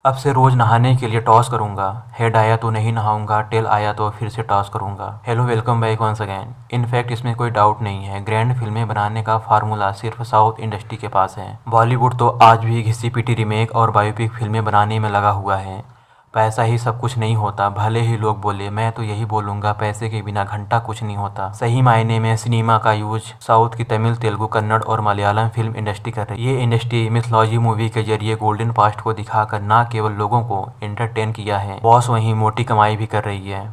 अब से रोज नहाने के लिए टॉस करूंगा। हेड आया तो नहीं नहाऊंगा, टेल आया तो फिर से टॉस करूंगा। Hello, welcome back once again. In fact इसमें कोई डाउट नहीं है, ग्रैंड फिल्में बनाने का फार्मूला सिर्फ साउथ इंडस्ट्री के पास है। बॉलीवुड तो आज भी घिसी पिटी रीमेक और बायोपिक फिल्में बनाने में लगा हुआ है। पैसा ही सब कुछ नहीं होता, भले ही लोग बोले, मैं तो यही बोलूंगा, पैसे के बिना घंटा कुछ नहीं होता। सही मायने में सिनेमा का यूज साउथ की तमिल, तेलुगु, कन्नड़ और मलयालम फिल्म इंडस्ट्री कर रही है। ये इंडस्ट्री मिथोलॉजी मूवी के जरिए गोल्डन पास्ट को दिखाकर न केवल लोगों को एंटरटेन किया है, बॉस वहीं मोटी कमाई भी कर रही है।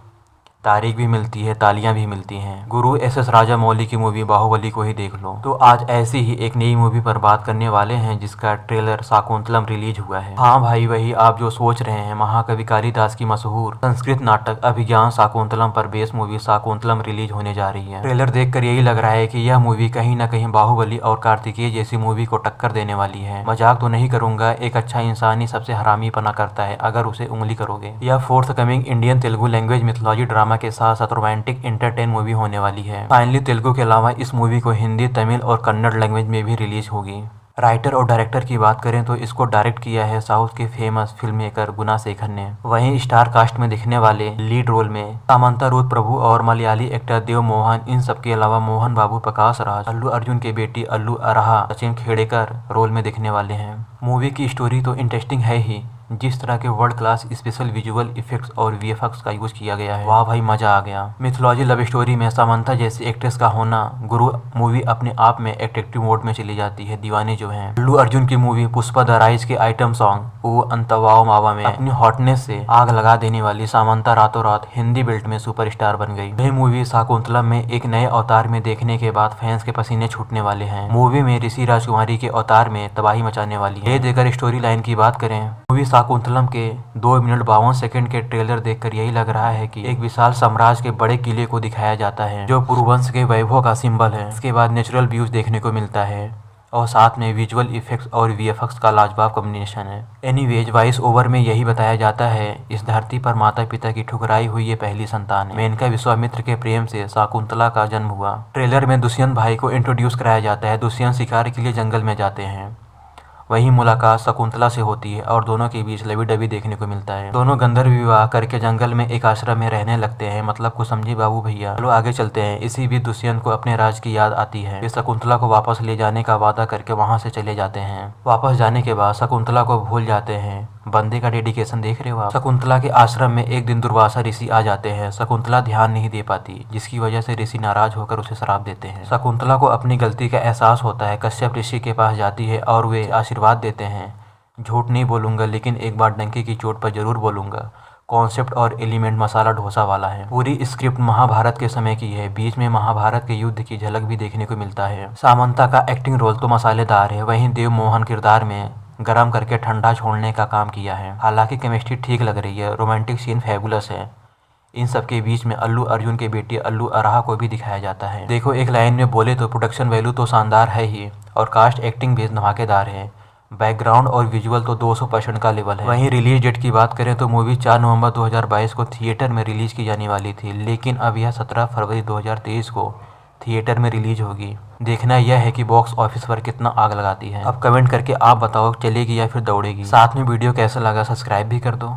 तारीख भी मिलती है, तालियां भी मिलती हैं। गुरु एस राजामौली की मूवी बाहुबली को ही देख लो। तो आज ऐसी ही एक नई मूवी पर बात करने वाले हैं जिसका ट्रेलर शाकुंतलम रिलीज हुआ है। हाँ भाई, वही आप जो सोच रहे हैं, महाकवि कालिदास की मशहूर संस्कृत नाटक अभिज्ञान शाकुंतलम पर बेस मूवी शाकुंतलम रिलीज होने जा रही है। ट्रेलर देखकर यही लग रहा है कि यह मूवी कहीं न कहीं बाहुबली और कार्तिकेय जैसी मूवी को टक्कर देने वाली है। मजाक तो नहीं करूंगा, एक अच्छा इंसान ही सबसे हरामीपना करता है अगर उसे उंगली करोगे। यह fourth coming Indian Telugu language mythology drama के साथ साथ रोमांटिक एंटरटेन मूवी होने वाली है। फाइनली तेलुगु के अलावा इस मूवी को हिंदी, तमिल और कन्नड़ लैंग्वेज में भी रिलीज होगी। राइटर और डायरेक्टर की बात करें तो इसको डायरेक्ट किया है साउथ के फेमस फिल्म मेकर गुनाशेखर ने। वहीं स्टार कास्ट में दिखने वाले लीड रोल में सामंता रूथ प्रभु और मलयाली एक्टर देव मोहन, इन सब के अलावा मोहन बाबू, प्रकाश राज, अल्लू अर्जुन के बेटी अल्लू अराहा, सचिन खेड़ेकर रोल में दिखने वाले हैं। मूवी की स्टोरी तो इंटरेस्टिंग है ही, जिस तरह के world class special visual effects और वीएफएक्स का यूज किया गया है, वाह भाई मजा आ गया। मिथोलॉजी लव स्टोरी में सामंता जैसी एक्ट्रेस का होना, गुरु मूवी अपने आप में एट्रैक्टिव मोड में चली जाती है। दीवाने जो हैं, अल्लू अर्जुन की मूवी पुष्पा द राइज के आइटम सॉन्ग ओ अंतवाओ मावा में अपनी हॉटनेस से आग लगा देने वाली सामंता रातों रात हिंदी बेल्ट में सुपरस्टार बन गई। वह मूवी शाकुंतलम में एक नए अवतार में देखने के बाद फैंस के पसीने छूटने वाले हैं। मूवी में ऋषि राजकुमारी के अवतार में तबाही मचाने वाली है। देकर स्टोरी लाइन की बात करें, मूवी शाकुंतलम के 2 मिनट 52 सेकंड के ट्रेलर देखकर यही लग रहा है कि एक विशाल साम्राज्य के बड़े किले को दिखाया जाता है जो पुरुवंश के वैभव का सिंबल है। इसके बाद नेचुरल व्यूज देखने को मिलता है और साथ में विजुअल इफेक्ट्स और वीएफएक्स का लाजवाब कॉम्बिनेशन है। एनीवेज, वॉइस ओवर में यही बताया जाता है, इस धरती पर माता पिता की ठुकराई हुई ये पहली संतान है। मेनका विश्वामित्र के प्रेम से शाकुंतला का जन्म हुआ। ट्रेलर में दुष्यंत भाई को इंट्रोड्यूस कराया जाता है। दुष्यंत शिकार के लिए जंगल में जाते हैं, वही मुलाकात शकुंतला से होती है और दोनों के बीच लवी डबी देखने को मिलता है। दोनों गंधर्व विवाह करके जंगल में एक आश्रम में रहने लगते हैं। मतलब कुछ समझे बाबू भैया। चलो आगे चलते हैं। इसी बीच दुष्यंत को अपने राज की याद आती है। वे शकुंतला को वापस ले जाने का वादा करके वहां से चले जाते हैं। वापस जाने के बाद शकुंतला को भूल जाते हैं। बंदे का डेडिकेशन देख रहे हो आप। शकुंतला के आश्रम में एक दिन दुर्वासा ऋषि आ जाते हैं। शकुंतला ध्यान नहीं दे पाती, जिसकी वजह से ऋषि नाराज होकर उसे श्राप देते हैं। शकुंतला को अपनी गलती का एहसास होता है। कश्यप ऋषि के पास जाती है और वे आशीर्वाद देते हैं। झूठ नहीं बोलूंगा, लेकिन एक बार डंके की चोट पर जरूर बोलूंगा, कॉन्सेप्ट और एलिमेंट मसाला डोसा वाला है। पूरी स्क्रिप्ट महाभारत के समय की है। बीच में महाभारत के युद्ध की झलक भी देखने को मिलता है। सामंता का एक्टिंग रोल तो मसालेदार है। वहीं देव मोहन किरदार में गर्म करके ठंडा छोड़ने का काम किया है। हालांकि केमिस्ट्री ठीक लग रही है, रोमांटिक सीन फैबुलस है। इन सब के बीच में अल्लू अर्जुन के बेटी अल्लू अराहा को भी दिखाया जाता है। देखो, एक लाइन में बोले तो प्रोडक्शन वैल्यू तो शानदार है ही और कास्ट एक्टिंग भी धमाकेदार है। बैकग्राउंड और विजुअल तो 200% का लेवल है। वहीं रिलीज डेट की बात करें तो मूवी 4 नवंबर 2022 को थिएटर में रिलीज की जाने वाली थी, लेकिन अब यह 17 फरवरी 2023 को थिएटर में रिलीज होगी। देखना यह है कि बॉक्स ऑफिस पर कितना आग लगाती है। अब कमेंट करके आप बताओ, चलेगी या फिर दौड़ेगी। साथ में वीडियो कैसा लगा सब्सक्राइब भी कर दो।